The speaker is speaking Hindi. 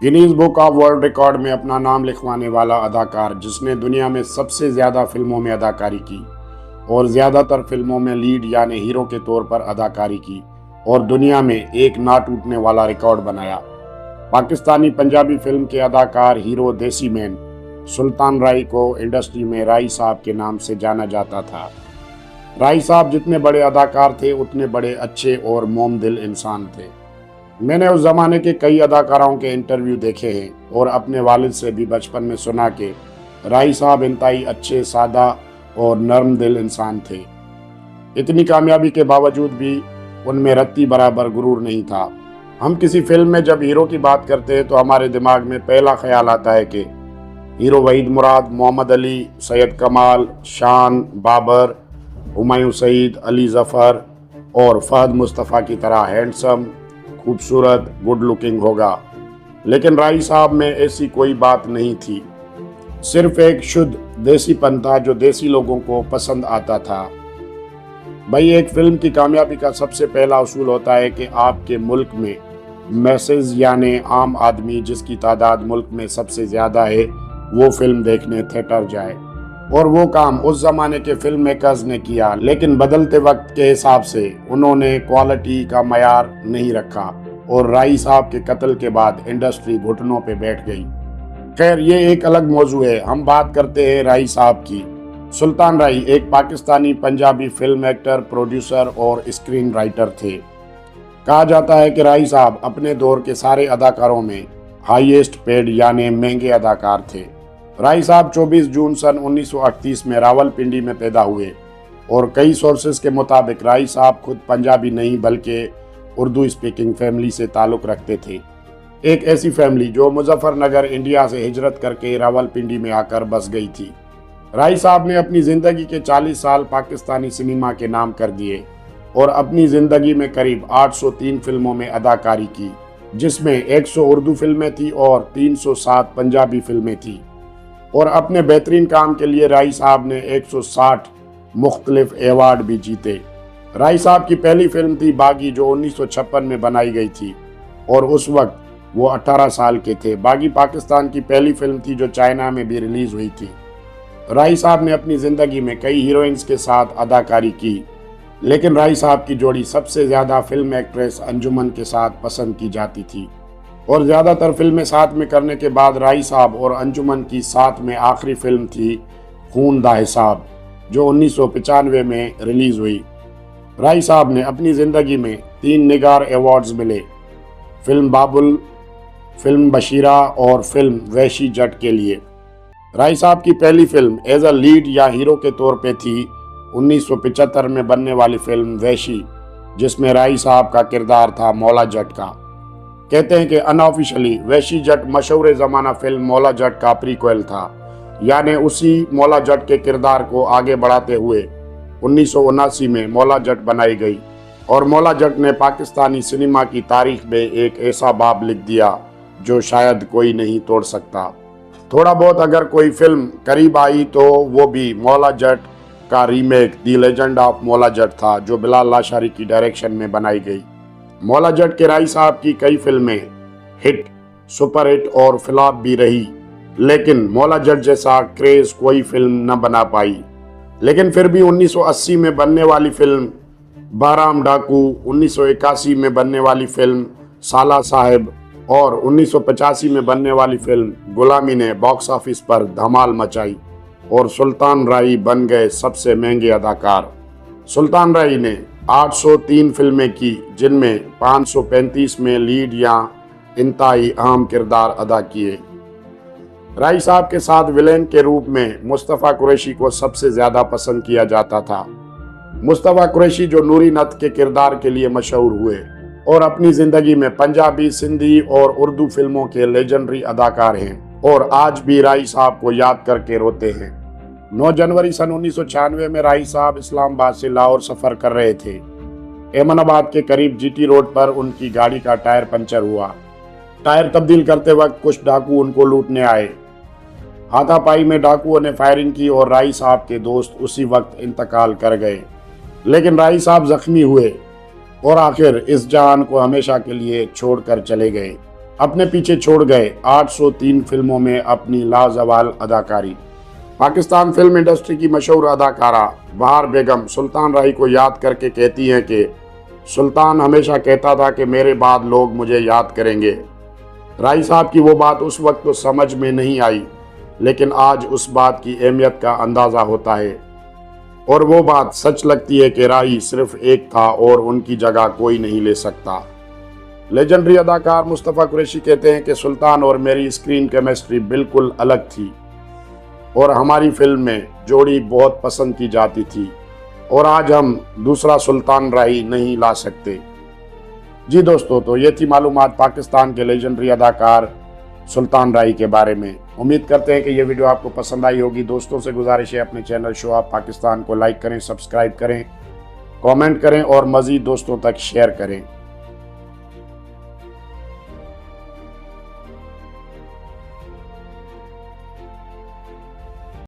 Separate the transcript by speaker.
Speaker 1: Guinness book of world record में अपना नाम लिखवाने वाला अदाकार जिसने दुनिया में सबसे ज़्यादा फिल्मों में अदाकारी की और ज़्यादातर फिल्मों में लीड यानी हीरो के तौर पर अदाकारी की और दुनिया में एक ना टूटने वाला रिकॉर्ड बनाया। पाकिस्तानी पंजाबी फिल्म के अदाकार हीरो देसी मैन सुल्तान राई को इंडस्ट्री में राई साहब के नाम से जाना जाता था। राई साहब जितने बड़े अदाकार थे उतने बड़े अच्छे और मोमदिल इंसान थे। मैंने उस ज़माने के कई अदाकारों के इंटरव्यू देखे हैं और अपने वालिद से भी बचपन में सुना कि राई साहब इंतहाई अच्छे, सादा और नरम दिल इंसान थे। इतनी कामयाबी के बावजूद भी उनमें रत्ती बराबर गुरूर नहीं था। हम किसी फिल्म में जब हीरो की बात करते हैं तो हमारे दिमाग में पहला ख्याल आता है कि हीरो वहीद मुराद, मोहम्मद अली, सैयद कमाल, शान, बाबर, हुमायूं सईद, अली जफ़र और फहद मुस्तफ़ा की तरह हैंडसम, खूबसूरत, गुड लुकिंग होगा। लेकिन राई साहब में ऐसी कोई बात नहीं थी। सिर्फ एक शुद्ध देसीपन था जो देसी लोगों को पसंद आता था। भाई, एक फिल्म की कामयाबी का सबसे पहला असूल होता है कि आपके मुल्क में मैसेज यानी आम आदमी जिसकी तादाद मुल्क में सबसे ज़्यादा है वो फिल्म देखने थिएटर जाए। और वो काम उस ज़माने के फिल्म मेकर्स ने किया, लेकिन बदलते वक्त के हिसाब से उन्होंने क्वालिटी का मयार नहीं रखा और राई साहब के कत्ल के बाद इंडस्ट्री घुटनों पे बैठ गई। खैर, ये एक अलग मौजू है। हम बात करते हैं राई साहब की। सुल्तान राई एक Pakistani Punjabi film actor, producer और स्क्रीन राइटर थे। कहा जाता है कि राई साहब अपने दौर के सारे अदाकारों में हाईएस्ट पेड यानी महंगे अदाकार थे। राई साहब 24 जून सन 1938 में रावलपिंडी में पैदा हुए और कई सोर्सेज के मुताबिक राई साहब खुद पंजाबी नहीं बल्कि उर्दू स्पीकिंग फैमिली से ताल्लुक़ रखते थे। एक ऐसी फैमिली जो मुजफ्फरनगर इंडिया से हिजरत करके रावलपिंडी में आकर बस गई थी। राई साहब ने अपनी ज़िंदगी के 40 साल पाकिस्तानी सिनेमा के नाम कर दिए और अपनी ज़िंदगी में करीब 803 फिल्मों में अदाकारी की, जिसमें 100 उर्दू फिल्में थी और 307 पंजाबी फिल्में थी। और अपने बेहतरीन काम के लिए राई साहब ने 160 मुख्तलिफ एवार्ड भी जीते। राई साहब की पहली फिल्म थी बागी जो 1956 में बनाई गई थी और उस वक्त वो 18 साल के थे। बागी पाकिस्तान की पहली फिल्म थी जो चाइना में भी रिलीज़ हुई थी। राई साहब ने अपनी ज़िंदगी में कई हीरोइंस के साथ अदाकारी की, लेकिन राई साहब की जोड़ी सबसे ज़्यादा फिल्म एक्ट्रेस अंजुमन के साथ पसंद की जाती थी और ज़्यादातर फिल्में साथ में करने के बाद राई साहब और अंजुमन की साथ में आखिरी फिल्म थी खून दा हिसाब जो 1995 में रिलीज़ हुई। राई साहब ने अपनी ज़िंदगी में 3 निगार अवार्ड्स मिले, फिल्म बाबुल, फिल्म बशीरा और फिल्म वैशी जट के लिए। राई साहब की पहली फिल्म एज अ लीड या हीरो के तौर पे थी 1975 में बनने वाली फिल्म वैशी, जिसमें राई साहब का किरदार था मौला जट का। कहते हैं कि अनऑफिशियली वैशी जट मशहूर ज़माना फिल्म मौला जट का प्रीक्वल था, यानी उसी मौला जट के किरदार को आगे बढ़ाते हुए 1979 में मौला जट बनाई गई और मौला जट ने पाकिस्तानी सिनेमा की तारीख में एक ऐसा बाब लिख दिया जो शायद कोई नहीं तोड़ सकता। थोड़ा बहुत अगर कोई फिल्म करीब आई तो वो भी मौला जट का remake the legend of Maula Jatt था जो बिलाल लाशारी की डायरेक्शन में बनाई गई। मौला जट के राई साहब की कई फिल्में हिट, सुपर हिट और फ्लॉप भी रही, लेकिन मौला जट जैसा क्रेज कोई फिल्म न बना पाई। लेकिन फिर भी 1980 में बनने वाली फिल्म बहराम डाकू, 1981 में बनने वाली फिल्म साला साहिब और 1985 में बनने वाली फिल्म गुलामी ने बॉक्स ऑफिस पर धमाल मचाई और सुल्तान राई बन गए सबसे महंगे अदाकार। सुल्तान राई ने 803 फिल्में की, जिनमें 535 में लीड या इंतहाई अहम किरदार अदा किए। राई साहब के साथ विलेन के रूप में मुस्तफ़ा कुरैशी को सबसे ज़्यादा पसंद किया जाता था। मुस्तफ़ा कुरैशी जो नूरी नत के किरदार के लिए मशहूर हुए और अपनी ज़िंदगी में पंजाबी, सिंधी और उर्दू फिल्मों के लेजेंडरी अदाकार हैं और आज भी राई साहब को याद करके रोते हैं। 9 जनवरी सन 1996 में राई साहब इस्लामाबाद से लाहौर सफ़र कर रहे थे। एमनाबाद के करीब जीटी रोड पर उनकी गाड़ी का टायर पंचर हुआ। टायर तब्दील करते वक्त कुछ डाकू उनको लूटने आए। हाथापाई में डाकुओं ने फायरिंग की और राई साहब के दोस्त उसी वक्त इंतकाल कर गए, लेकिन राई साहब जख्मी हुए और आखिर इस जहान को हमेशा के लिए छोड़कर चले गए। अपने पीछे छोड़ गए 803 फिल्मों में अपनी लाजवाल अदाकारी। पाकिस्तान फिल्म इंडस्ट्री की मशहूर अदाकारा बहार बेगम सुल्तान राही को याद करके कहती हैं कि सुल्तान हमेशा कहता था कि मेरे बाद लोग मुझे याद करेंगे। राही साहब की वो बात उस वक्त तो समझ में नहीं आई, लेकिन आज उस बात की अहमियत का अंदाज़ा होता है और वो बात सच लगती है कि राही सिर्फ एक था और उनकी जगह कोई नहीं ले सकता। लेजेंडरी अदाकार मुस्तफ़ा कुरैशी कहते हैं कि सुल्तान और मेरी स्क्रीन केमिस्ट्री बिल्कुल अलग थी और हमारी फिल्म में जोड़ी बहुत पसंद की जाती थी और आज हम दूसरा सुल्तान राही नहीं ला सकते। जी दोस्तों, तो ये थी मालूमात पाकिस्तान के लेजेंडरी अदाकार सुल्तान राही के बारे में। उम्मीद करते हैं कि ये वीडियो आपको पसंद आई होगी। दोस्तों से गुजारिश है अपने चैनल शो ऑफ पाकिस्तान को लाइक करें, सब्सक्राइब करें, कमेंट करें और मज़ीद दोस्तों तक शेयर करें।